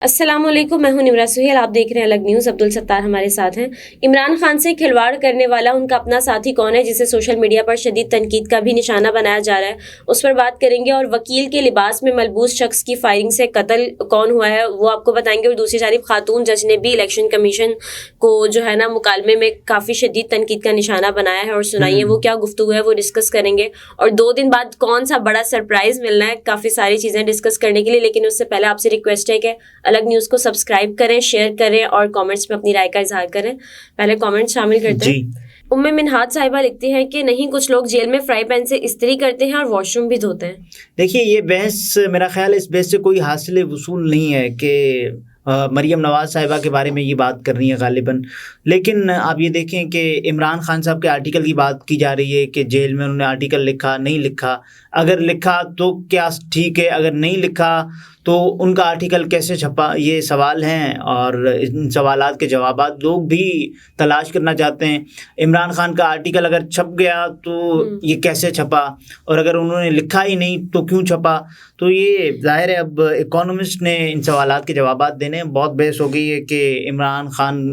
अस्सलाम वालेकुम, मैं हूं निमरा सुहेल। आप देख रहे हैं अलग न्यूज़। अब्दुल सत्तार हमारे साथ हैं। इमरान खान से खिलवाड़ करने वाला उनका अपना साथी कौन है जिसे सोशल मीडिया पर शदीद तनकीद का भी निशाना बनाया जा रहा है, उस पर बात करेंगे। और वकील के लिबास में मलबूस शख्स की फायरिंग से कत्ल कौन हुआ है वो आपको बताएंगे। और दूसरी जानिब खातून जज ने भी इलेक्शन कमीशन को जो है ना मुकालमे में काफ़ी शदीद तनकीद का निशाना बनाया है। और सुनाइए वो क्या गुफ्तगू है, वो डिस्कस करेंगे। और 2 दिन बाद कौन सा बड़ा सरप्राइज मिलना है, काफ़ी सारी चीज़ें डिस्कस करने के लिए। लेकिन उससे पहले आपसे रिक्वेस्ट है कि अलग न्यूज़ को सब्सक्राइब करें, शेयर करें और कमेंट्स में अपनी राय का इजहार करें। पहले कमेंट शामिल करते हैं। उम्मे मिनहाज साहिबा लिखती हैं कि नहीं, कुछ लोग जेल में फ्राई पैन से इस्त्री करते हैं और वॉशरूम भी धोते हैं। देखिए, ये बहस मेरा ख्याल है इस बहस से कोई हासिल वसूल नहीं है कि मरियम नवाज साहिबा के बारे में ये बात करनी है गालिबन। लेकिन आप ये देखें कि इमरान खान साहब के आर्टिकल की बात की जा रही है कि जेल में उन्होंने आर्टिकल लिखा नहीं लिखा। अगर लिखा तो क्या ठीक है, अगर नहीं लिखा तो उनका आर्टिकल कैसे छपा, ये सवाल हैं। और इन सवालात के जवाबात लोग भी तलाश करना चाहते हैं। इमरान खान का आर्टिकल अगर छप गया तो ये कैसे छपा, और अगर उन्होंने लिखा ही नहीं तो क्यों छपा। तो ये जाहिर है अब इकोनॉमिस्ट ने इन सवालात के जवाबात देने। बहुत बहस हो गई है कि इमरान खान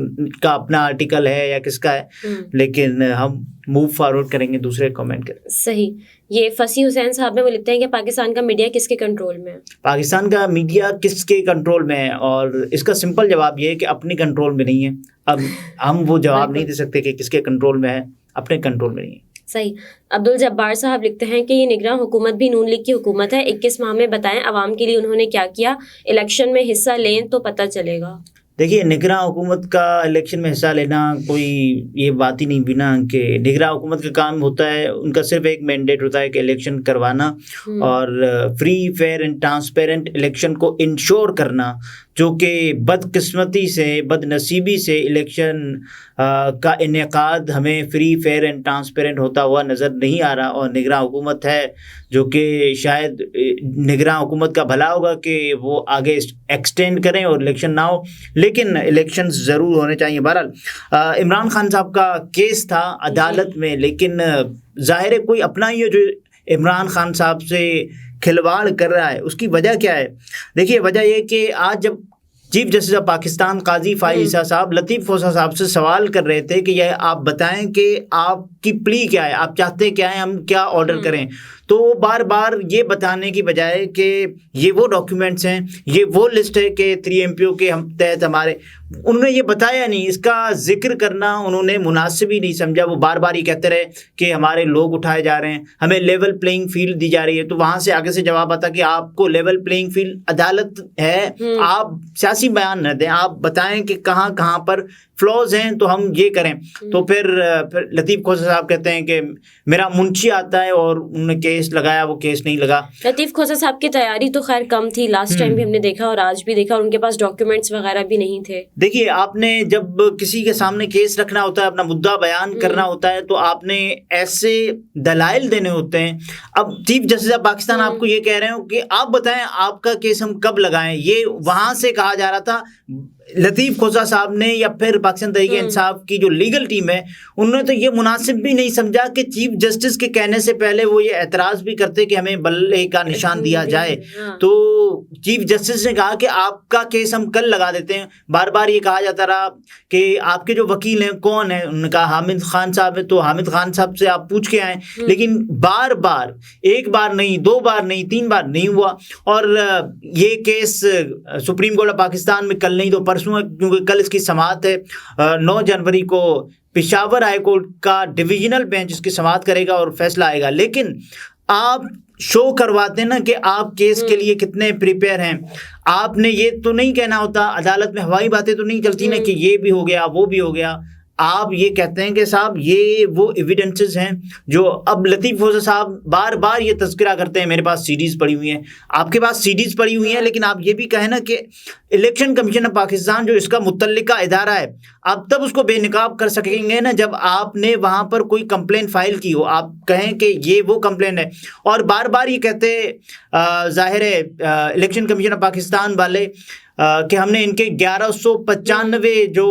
का अपना आर्टिकल है या किसका है, लेकिन हम मूव फॉरवर्ड करेंगे दूसरे कमेंट के। सही। ये फसी हुसैन साहब ने वो लिखते हैं कि पाकिस्तान का मीडिया किसके कंट्रोल में है। पाकिस्तान का मीडिया किसके कंट्रोल में है, और इसका सिंपल जवाब ये है कि अपने कंट्रोल में नहीं है। अब हम वो जवाब नहीं दे सकते कि किसके कंट्रोल में है, अपने कंट्रोल में नहीं है। सही। अब्दुल जब्बार साहब लिखते हैं कि ये निगरान हुकूमत भी नून लीग की हुकूमत है। 21 माह में बताएं अवाम के लिए उन्होंने क्या किया, इलेक्शन में हिस्सा लें तो पता चलेगा। देखिए, निगरान हुकूमत का इलेक्शन में हिस्सा लेना कोई ये बात ही नहीं बिना कि निगरान हुकूमत का काम होता है, उनका सिर्फ एक मैंडेट होता है कि इलेक्शन करवाना और free fair and transparent election को इंश्योर करना, जो कि बदकिस्मती से बदनसीबी से इलेक्शन का इनेकाद हमें फ्री फेयर एंड ट्रांसपेरेंट होता हुआ नज़र नहीं आ रहा। और निगरान हुकूमत है जो कि शायद निगरान हुकूमत का भला होगा कि वो आगे एक्सटेंड करें और इलेक्शन ना हो, लेकिन इलेक्शन ज़रूर होने चाहिए। बहरहाल इमरान खान साहब का केस था अदालत में, लेकिन ज़ाहिर है कोई अपना ही है जो इमरान खान साहब से खिलवाड़ कर रहा है। उसकी वजह क्या है? देखिए, वजह ये कि आज जब चीफ जस्टिस ऑफ पाकिस्तान काजी फाइज ईसा साहब लतीफ़ खोसा साहब से सवाल कर रहे थे कि यह आप बताएं कि आपकी प्ली क्या है, आप चाहते क्या हैं, हम क्या ऑर्डर करें, तो बार बार ये बताने की बजाय कि ये वो डॉक्यूमेंट्स हैं, ये वो लिस्ट है कि 3 MPO के हम तहत हमारे, उन्होंने ये बताया नहीं। इसका जिक्र करना उन्होंने मुनासिब ही नहीं समझा। वो बार बार ये कहते रहे कि हमारे लोग उठाए जा रहे हैं, हमें लेवल प्लेइंग फील्ड दी जा रही है। तो वहाँ से आगे से जवाब आता कि आपको लेवल प्लेइंग फील्ड अदालत है, आप सियासी बयान न दें, आप बताएं कि कहाँ कहाँ पर फ्लॉज हैं तो हम ये करें। तो फिर लतीफ़ खोसा साहब कहते हैं कि मेरा मुंशी आता है और उन्होंने केस लगाया, वो केस नहीं लगा। लतीफ़ खोसा साहब की तैयारी तो खैर कम थी, लास्ट टाइम भी हमने देखा और आज भी देखा, और उनके पास डॉक्यूमेंट्स वगैरह भी नहीं थे। देखिए, आपने जब किसी के सामने केस रखना होता है, अपना मुद्दा बयान करना होता है, तो आपने ऐसे दलाइल देने होते हैं। अब चीफ जस्टिस ऑफ पाकिस्तान आपको ये कह रहे हो कि आप बताएं आपका केस हम कब लगाएं। ये वहां से कहा जा रहा था लतीफ़ खोसा साहब ने या फिर पाकिस्तान तहरीक-ए-इंसाफ की जो लीगल टीम है, उन्होंने तो ये मुनासिब भी नहीं समझा कि चीफ जस्टिस के कहने से पहले वो ये एतराज़ भी करते कि हमें बल्ले का निशान दिया जाए। तो चीफ जस्टिस ने कहा कि आपका केस हम कल लगा देते हैं। बार बार ये कहा जाता रहा कि आपके जो वकील हैं कौन है, उन्होंने कहा हामिद खान साहब है, तो हामिद खान साहब से आप पूछ के आए। लेकिन बार बार, एक बार नहीं, 2 बार नहीं, 3 बार नहीं हुआ। और ये case supreme court of Pakistan में कल नहीं तो परसों, क्योंकि कल इसकी समाअत है। 9 जनवरी को पेशावर हाई कोर्ट का डिविजनल बेंच इसकी समाअत करेगा और फैसला आएगा। लेकिन आप शो करवाते ना कि आप केस के लिए कितने प्रिपेयर हैं। आपने ये तो नहीं कहना होता, अदालत में हवाई बातें तो नहीं चलती ना कि ये भी हो गया वो भी हो गया। आप ये कहते हैं कि साहब ये वो एविडेंसेस हैं जो अब लतीफ़ खोसा साहब बार बार ये तज़किरा करते हैं, मेरे पास सीडीज़ पड़ी हुई हैं, आपके पास सीडीज़ पड़ी हुई हैं। लेकिन आप ये भी कहें ना कि इलेक्शन कमीशन ऑफ पाकिस्तान जो इसका मुतल्लिका इदारा है, आप तब उसको बेनकाब कर सकेंगे ना जब आपने वहाँ पर कोई कंप्लेंट फाइल की हो, आप कहें कि ये वो कंप्लेंट है। और बार बार ये कहते ज़ाहिर है इलेक्शन कमीशन ऑफ पाकिस्तान वाले कि हमने इनके 1195 जो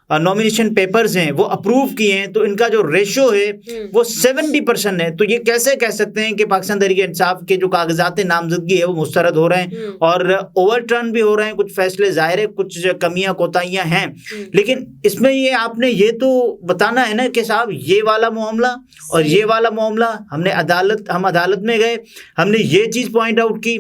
नॉमिनेशन पेपर्स हैं वो अप्रूव किए हैं, तो इनका जो रेशो है वो 70% है। तो ये कैसे कह सकते हैं कि पाकिस्तान तहरीक इंसाफ के जो कागजात नामजदगी है वो मुस्तरद हो रहे हैं और ओवरटर्न भी हो रहे हैं, कुछ फैसले जाहिर है कुछ कमियां कोताहियां हैं, लेकिन इसमें ये आपने ये तो बताना है ना कि साहब ये वाला मामला और ये वाला मामला हम अदालत में गए, हमने ये चीज़ पॉइंट आउट की,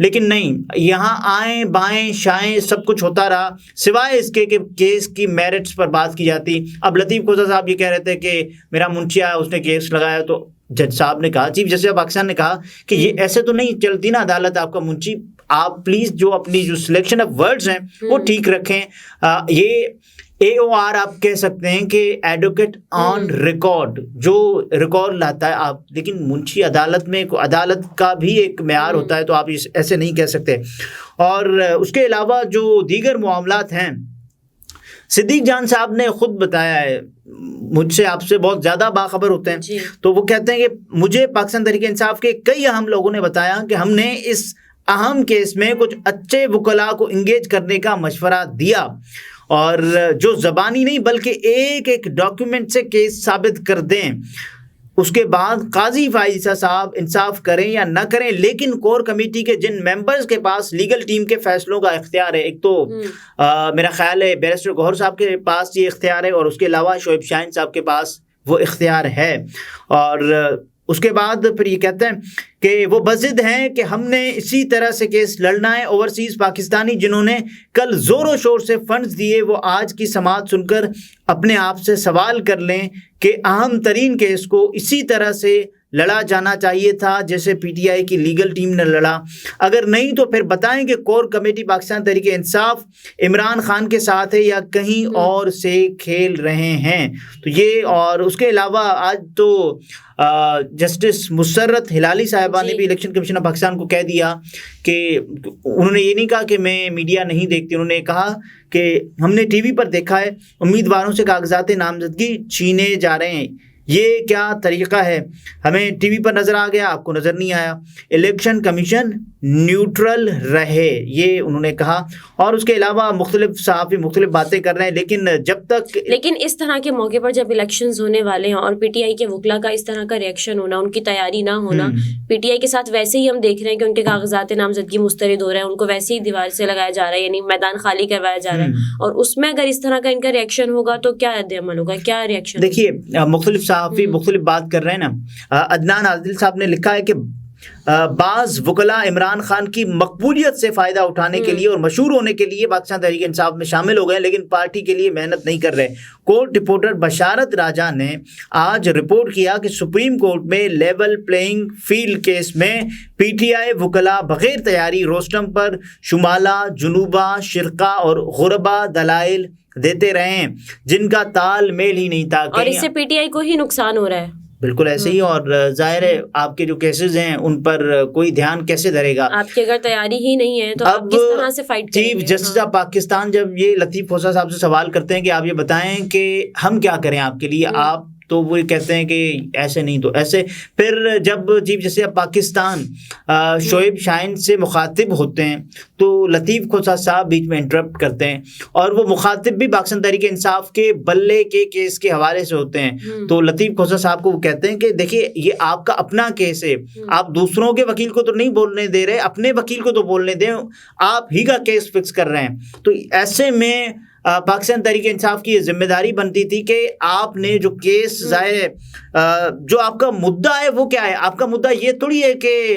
लेकिन नहीं, यहाँ आए बाएं शाएं सब कुछ होता रहा, सिवाय इसके कि केस की मेरिट्स पर बात की जाती। अब लतीफ़ खोसा साहब ये कह रहे थे कि मेरा मुंशी आया उसने केस लगाया, तो जज साहब ने कहा, चीफ जस्टिस पाकिस्तान ने कहा कि ये ऐसे तो नहीं चलती ना अदालत, आपका मुंशी, आप प्लीज़ जो अपनी जो सिलेक्शन ऑफ वर्ड्स हैं वो ठीक रखें। ये AOR आप कह सकते हैं कि एडवोकेट ऑन रिकॉर्ड, जो रिकॉर्ड लाता है आप, लेकिन मुंशी अदालत में अदालत का भी एक मेयार होता है, तो आप ऐसे नहीं कह सकते। और उसके अलावा जो दीगर मामलात हैं, सिद्दीक जान साहब ने खुद बताया है, मुझसे आपसे बहुत ज़्यादा बाखबर होते हैं, तो वो कहते हैं कि मुझे पाकिस्तान तहरीक इंसाफ के कई अहम लोगों ने बताया कि हमने इस अहम केस में कुछ अच्छे वकला को इंगेज करने का मशवरा दिया, और जो ज़बानी नहीं बल्कि एक एक डॉक्यूमेंट से केस साबित कर दें, उसके बाद काजी फाइजा साहब इंसाफ करें या ना करें, लेकिन कोर कमेटी के जिन मेंबर्स के पास लीगल टीम के फैसलों का इख्तियार है, एक तो मेरा ख्याल है बैरिस्टर गौहर साहब के पास ये इख्तियार है, और उसके अलावा शोएब शाहीन साहब के पास वो इख्तियार है, और उसके बाद फिर ये कहते हैं कि वो बज़िद हैं कि हमने इसी तरह से केस लड़ना है। ओवरसीज़ पाकिस्तानी जिन्होंने कल ज़ोरों शोर से फंड्स दिए, वो आज की समाअत सुनकर अपने आप से सवाल कर लें कि अहम तरीन केस को इसी तरह से लड़ा जाना चाहिए था जैसे PTI की लीगल टीम ने लड़ा। अगर नहीं तो फिर बताएं कि कोर कमेटी पाकिस्तान तहरीक इंसाफ इमरान खान के साथ है या कहीं और से खेल रहे हैं। तो ये, और उसके अलावा आज तो जस्टिस मुसर्रत हिलाली साहिबा ने भी इलेक्शन कमीशन ऑफ पाकिस्तान को कह दिया कि उन्होंने ये नहीं कहा कि मैं मीडिया नहीं देखती, उन्होंने कहा कि हमने TV पर देखा है उम्मीदवारों से कागजात नामजदगी छीने जा रहे हैं, ये क्या तरीक़ा है? हमें TV पर नज़र आ गया, आपको नज़र नहीं आया। इलेक्शन कमीशन न्यूट्रल रहे, ये उन्होंने कहा। और उसके अलावा मुख्तलिफ सहाफ़ी मुख्तलिफ बातें कर रहे हैं, लेकिन इस तरह के मौके पर जब इलेक्शंस होने वाले हैं और PTI के वकला का इस तरह का रिएक्शन होना, उनकी तैयारी ना होना, PTI के साथ वैसे ही हम देख रहे हैं कि उनके कागजात नामजदगी मुस्तरद हो रहे हैं, उनको वैसे ही दीवार से लगाया जा रहा है, यानी मैदान खाली करवाया जा रहा है, और उसमें अगर इस तरह का इनका रिएक्शन होगा तो क्या अमल होगा, क्या रिएक्शन? देखिए, मुख्तलिफ सहाफ़ी मुख्तलिफ बात कर रहे हैं ना। अदनान आदिल साहब ने लिखा है कि बाज़ वकला इमरान खान की मकबूलियत से फ़ायदा उठाने के लिए और मशहूर होने के लिए पाकिस्तान तहरीक इंसाफ में शामिल हो गए, लेकिन पार्टी के लिए मेहनत नहीं कर रहे। कोर्ट रिपोर्टर बशारत राजा ने आज रिपोर्ट किया कि सुप्रीम कोर्ट में लेवल प्लेइंग फील्ड केस में PTI वकला बग़ैर तैयारी रोस्टम पर शुमाला, जुनूबा, शिरका और गुरबा दलाइल देते रहे हैं जिनका तालमेल ही नहीं था, और इससे PTI को ही नुकसान हो रहा है। बिल्कुल ऐसे ही, और जाहिर है आपके जो केसेस हैं उन पर कोई ध्यान कैसे धरेगा? आपकी अगर तैयारी ही नहीं है तो आप किस तरह से फाइट करेंगे? चीफ जस्टिस ऑफ पाकिस्तान जब ये लतीफ़ खोसा साहब से सवाल करते हैं कि आप ये बताएं कि हम क्या करें आपके लिए, आप, तो वो कहते हैं कि ऐसे नहीं तो ऐसे। फिर जब chief justice of Pakistan Shoaib Shaheen से मुखातिब होते हैं तो लतीफ़ खोसा साहब बीच में इंटरप्ट करते हैं, और वो मुखातिब भी पाकिस्तान तहरीक इंसाफ के बल्ले के केस के हवाले से होते हैं। तो लतीफ़ खोसा साहब को वो कहते हैं कि देखिए ये आपका अपना केस है, आप दूसरों के वकील को तो नहीं बोलने दे रहे, अपने वकील को तो बोलने दें, आप ही का केस फिक्स कर रहे हैं। तो ऐसे में पाकिस्तान तहरीक इंसाफ की ये जिम्मेदारी बनती थी कि आपने जो केस जाए, जो आपका मुद्दा है वो क्या है? आपका मुद्दा ये थोड़ी है कि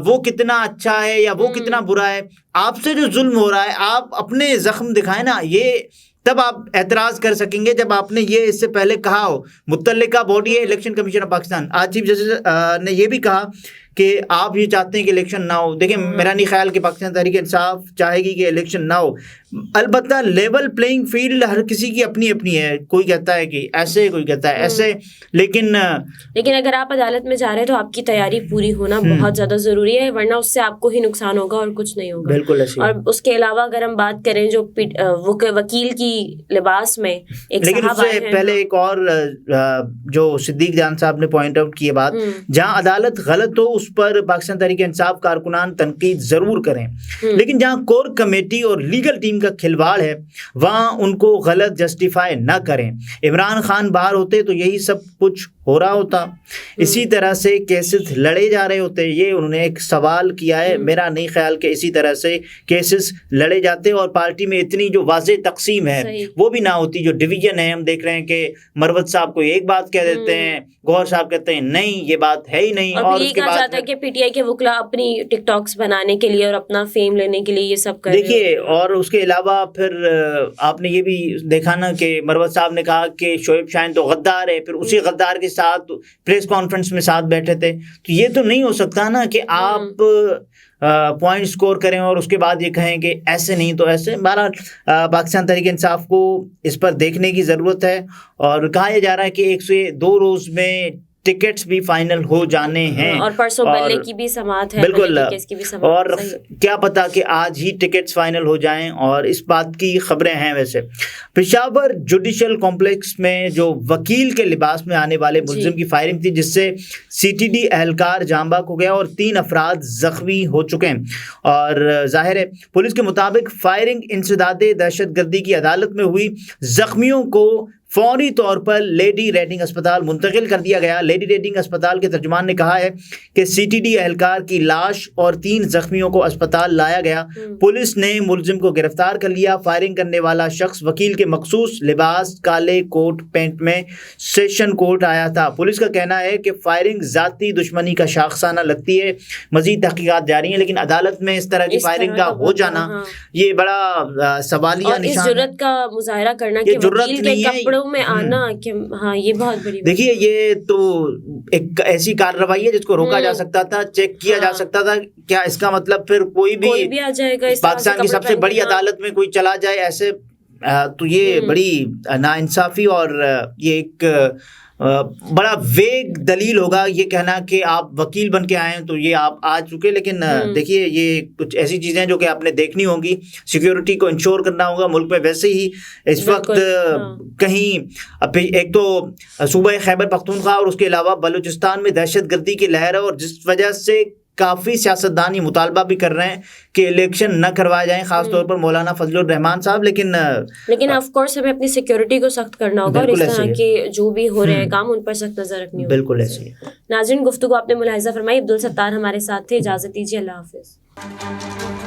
वो कितना अच्छा है या वो कितना बुरा है। आपसे जो जुल्म हो रहा है, आप अपने जख्म दिखाएं ना, ये तब आप एतराज कर सकेंगे जब आपने ये इससे पहले कहा हो। मुतल्लिका बॉडी है इलेक्शन कमीशन ऑफ पाकिस्तान, आज चीफ जस्टिस ने ये भी कहा कि आप ये चाहते हैं कि इलेक्शन ना हो। देखिए, मेरा नहीं ख्याल कि पाकिस्तान तहरीक इंसाफ चाहेगी कि इलेक्शन ना हो। अलबत्ता लेवल प्लेइंग फील्ड हर किसी की अपनी अपनी है, कोई कहता है कि ऐसे, कोई कहता है ऐसे, लेकिन अगर आप अदालत में जा रहे हैं तो आपकी तैयारी पूरी होना बहुत ज़्यादा ज़रूरी है, वरना उससे आपको ही नुकसान होगा और कुछ नहीं होगा। बिल्कुल ऐसे। और उसके अलावा अगर हम बात करें जो वकील की लिबास में एक, लेकिन उससे पहले एक और जो सिद्दीक जान साहब ने पॉइंट आउट की बात, जहाँ अदालत गलत हो उस पर पाकिस्तान तहरीक इंसाफ कारकुनान तनकीद जरूर करें, लेकिन जहाँ कोर कमेटी और लीगल टीम का खिलवाड़ है वहाँ उनको गलत जस्टिफाई न करें। इमरान खान बाहर होते तो यही सब कुछ हो रहा होता। इसी तरह से केसेस लड़े जा रहे होते। ये उन्होंने एक सवाल किया है, मेरा नहीं ख्याल कि इसी तरह से केसेस लड़े जाते और पार्टी में इतनी जो वाज़े तकसीम है वो भी ना होती। जो डिवीजन है हम देख रहे हैं कि मरवत साहब को एक बात कह देते हैं, गौहर साहब कहते हैं नहीं ये बात है ही नहीं, और ये कहा जाता है कि पीटीआई के वकला अपनी टिकटॉक्स बनाने के लिए और अपना फेम लेने के लिए ये सब कर रहे हैं। देखिए, और उसके अलावा फिर आपने ये भी देखा ना कि मरवत साहब ने कहा कि शोएब शाहीन तो गद्दार है, फिर उसी गद्दार के साथ प्रेस कॉन्फ्रेंस में साथ बैठे थे। तो ये तो नहीं हो सकता ना कि आप पॉइंट स्कोर करें और उसके बाद ये कहें कि ऐसे नहीं तो ऐसे। बहरहाल पाकिस्तान तहरीक इंसाफ को इस पर देखने की ज़रूरत है और कहा जा रहा है कि 1 से 2 रोज़ में टिकट्स भी फाइनल हो जाने हैं और परसों बल्ले की भी समात है, बिल्कुल, केस की भी समात, और क्या पता कि आज ही टिकट्स फाइनल हो जाएं और इस बात की खबरें हैं। वैसे पेशावर जुडिशल कॉम्प्लेक्स में जो वकील के लिबास में आने वाले मुलजिम की फायरिंग थी जिससे सीटीडी एहलकार जांबाक हो गया और 3 अफराद जख्मी हो चुके हैं। और जाहिर है पुलिस के मुताबिक फायरिंग इंसदादे दहशतगर्दी की अदालत में हुई। जख्मियों को फौरी तौर पर लेडी रेडिंग अस्पताल मुंतकिल कर दिया गया। लेडी रेडिंग अस्पताल के तर्जुमान ने कहा है कि सीटीडी एहलकार की लाश और 3 जख्मियों को अस्पताल लाया गया। पुलिस ने मुलजिम को गिरफ्तार कर लिया। फायरिंग करने वाला शख्स वकील के मखसूस लिबास काले कोट पैंट में सेशन कोर्ट आया था। पुलिस का कहना है कि फायरिंग जाती दुश्मनी का शाखसाना लगती है। मजीद तहकीकात जारी हैं, लेकिन अदालत में इस तरह की फायरिंग का हो जाना ये बड़ा सवालिया निशान है। इस जुर्रत का मुजाहरा करना कि वकील के कपड़ों में आना कि हाँ ये बहुत बड़ी देखिए, ये तो एक ऐसी कार्रवाई है जिसको रोका जा सकता था, चेक किया जा सकता था। क्या इसका मतलब फिर कोई भी आ जाएगा पाकिस्तान की सबसे बड़ी अदालत में कोई चला जाए ऐसे? तो ये बड़ी नाइंसाफी और ये एक बड़ा वेग दलील होगा ये कहना कि आप वकील बन के आए हैं तो ये आप आ चुके। लेकिन देखिए, ये कुछ ऐसी चीज़ें जो कि आपने देखनी होंगी, सिक्योरिटी को इंश्योर करना होगा मुल्क में। वैसे ही इस वक्त कहीं एक तो सूबा खैबर पख्तूनख्वा और उसके अलावा बलूचिस्तान में दहशतगर्दी की लहर है और जिस वजह से काफ़ी सियासतदान ये मुतालबा भी कर रहे हैं कि इलेक्शन न करवाए जाएं, खासतौर पर मौलाना फजलुर रहमान साहब। लेकिन ऑफ कोर्स हमें अपनी सिक्योरिटी को सख्त करना होगा और इस तरह के जो भी हो रहे हैं काम उन पर सख्त नजर रखनी होगी। बिल्कुल ऐसे ही। नाज़रीन, गुफ्तगू आपने मुलाहिजा फरमाई। अब्दुल सत्तार हमारे साथ थे। इजाज़त दीजिए, अल्लाह हाफिज़।